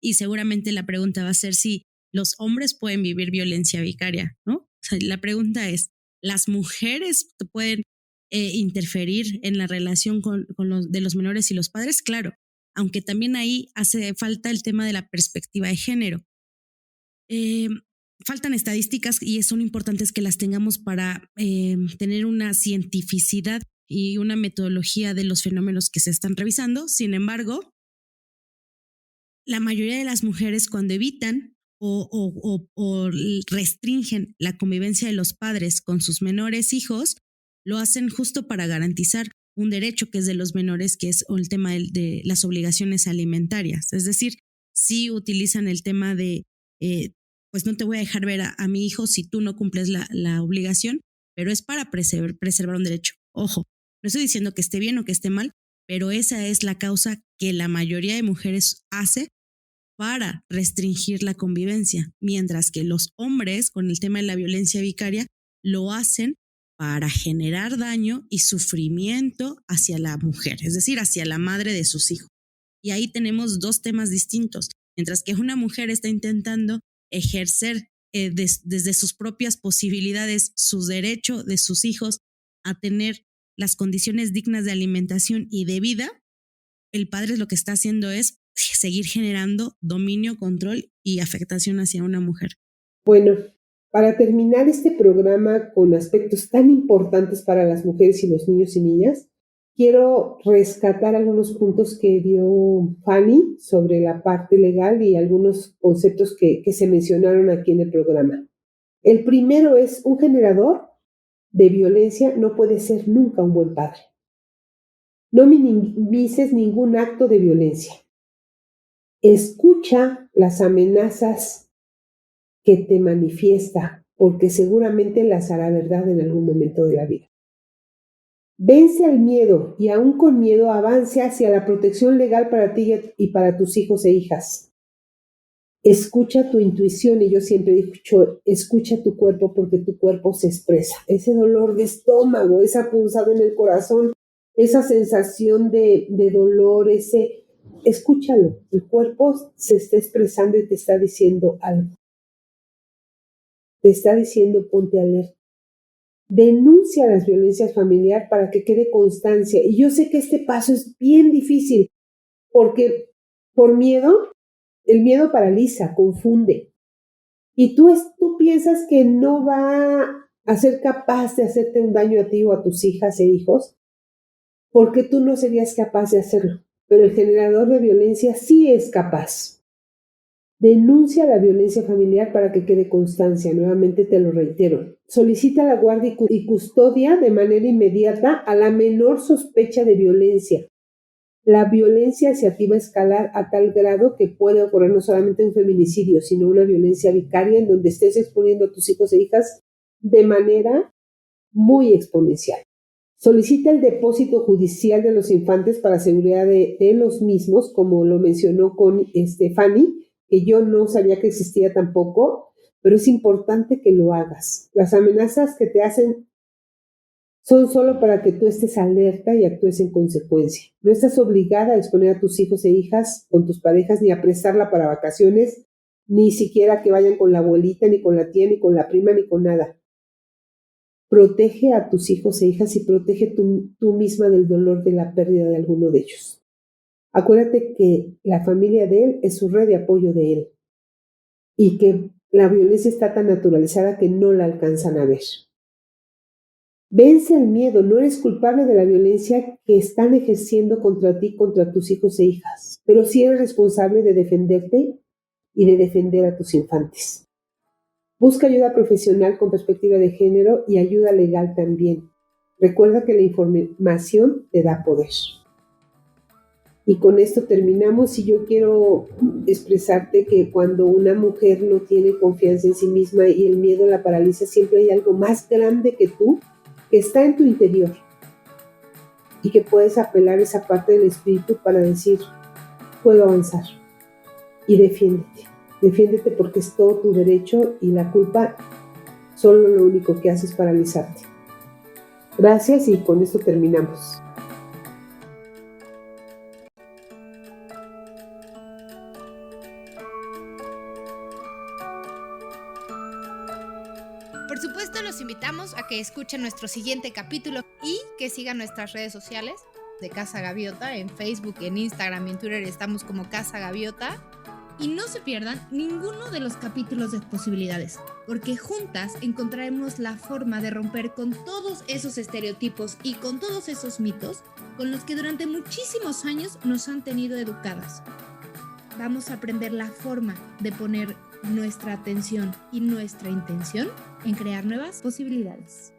y seguramente la pregunta va a ser si los hombres pueden vivir violencia vicaria, ¿no? O sea, la pregunta es, ¿las mujeres pueden interferir en la relación de los menores y los padres? Claro, aunque también ahí hace falta el tema de la perspectiva de género. Faltan estadísticas y son importantes que las tengamos para tener una cientificidad y una metodología de los fenómenos que se están revisando. Sin embargo, la mayoría de las mujeres cuando evitan o restringen la convivencia de los padres con sus menores hijos, lo hacen justo para garantizar un derecho que es de los menores, que es el tema de las obligaciones alimentarias. Es decir, si utilizan el tema de pues no te voy a dejar ver a mi hijo si tú no cumples la obligación, pero es para preservar un derecho. Ojo, no estoy diciendo que esté bien o que esté mal, pero esa es la causa que la mayoría de mujeres hace para restringir la convivencia, mientras que los hombres con el tema de la violencia vicaria lo hacen para generar daño y sufrimiento hacia la mujer, es decir, hacia la madre de sus hijos. Y ahí tenemos dos temas distintos. Mientras que una mujer está intentando ejercer desde sus propias posibilidades su derecho de sus hijos a tener las condiciones dignas de alimentación y de vida, el padre lo que está haciendo es seguir generando dominio, control y afectación hacia una mujer. Bueno, para terminar este programa con aspectos tan importantes para las mujeres y los niños y niñas, quiero rescatar algunos puntos que dio Fanny sobre la parte legal y algunos conceptos que se mencionaron aquí en el programa. El primero es: un generador de violencia no puede ser nunca un buen padre. No minimices ningún acto de violencia. Escucha las amenazas que te manifiesta, porque seguramente las hará verdad en algún momento de la vida. Vence al miedo y aún con miedo avance hacia la protección legal para ti y para tus hijos e hijas. Escucha tu intuición, y yo siempre he dicho, escucha tu cuerpo, porque tu cuerpo se expresa. Ese dolor de estómago, esa punzada en el corazón, esa sensación de dolor, escúchalo. El cuerpo se está expresando y te está diciendo algo. Te está diciendo: ponte alerta. Denuncia las violencias familiares para que quede constancia. Y yo sé que este paso es bien difícil, porque por miedo, el miedo paraliza, confunde. Y tú piensas que no va a ser capaz de hacerte un daño a ti o a tus hijas e hijos, porque tú no serías capaz de hacerlo. Pero el generador de violencia sí es capaz. Denuncia la violencia familiar para que quede constancia. Nuevamente te lo reitero. Solicita la guardia y custodia de manera inmediata a la menor sospecha de violencia. La violencia hacia ti va a escalar a tal grado que puede ocurrir no solamente un feminicidio, sino una violencia vicaria en donde estés exponiendo a tus hijos e hijas de manera muy exponencial. Solicita el depósito judicial de los infantes para seguridad de los mismos, como lo mencionó con Fanny, que yo no sabía que existía tampoco, pero es importante que lo hagas. Las amenazas que te hacen son solo para que tú estés alerta y actúes en consecuencia. No estás obligada a exponer a tus hijos e hijas con tus parejas, ni a prestarla para vacaciones, ni siquiera que vayan con la abuelita, ni con la tía, ni con la prima, ni con nada. Protege a tus hijos e hijas y protege tú misma del dolor de la pérdida de alguno de ellos. Acuérdate que la familia de él es su red de apoyo de él y que la violencia está tan naturalizada que no la alcanzan a ver. Vence el miedo, no eres culpable de la violencia que están ejerciendo contra ti, contra tus hijos e hijas, pero sí eres responsable de defenderte y de defender a tus infantes. Busca ayuda profesional con perspectiva de género y ayuda legal también. Recuerda que la información te da poder. Y con esto terminamos, y yo quiero expresarte que cuando una mujer no tiene confianza en sí misma y el miedo la paraliza, siempre hay algo más grande que tú que está en tu interior y que puedes apelar a esa parte del espíritu para decir: puedo avanzar. Y defiéndete porque es todo tu derecho, y la culpa solo lo único que hace es paralizarte. Gracias, y con esto terminamos. Por supuesto, los invitamos a que escuchen nuestro siguiente capítulo y que sigan nuestras redes sociales de Casa Gaviota. En Facebook, en Instagram y en Twitter estamos como Casa Gaviota. Y no se pierdan ninguno de los capítulos de Posibilidades, porque juntas encontraremos la forma de romper con todos esos estereotipos y con todos esos mitos con los que durante muchísimos años nos han tenido educadas. Vamos a aprender la forma de poner nuestra atención y nuestra intención en crear nuevas posibilidades.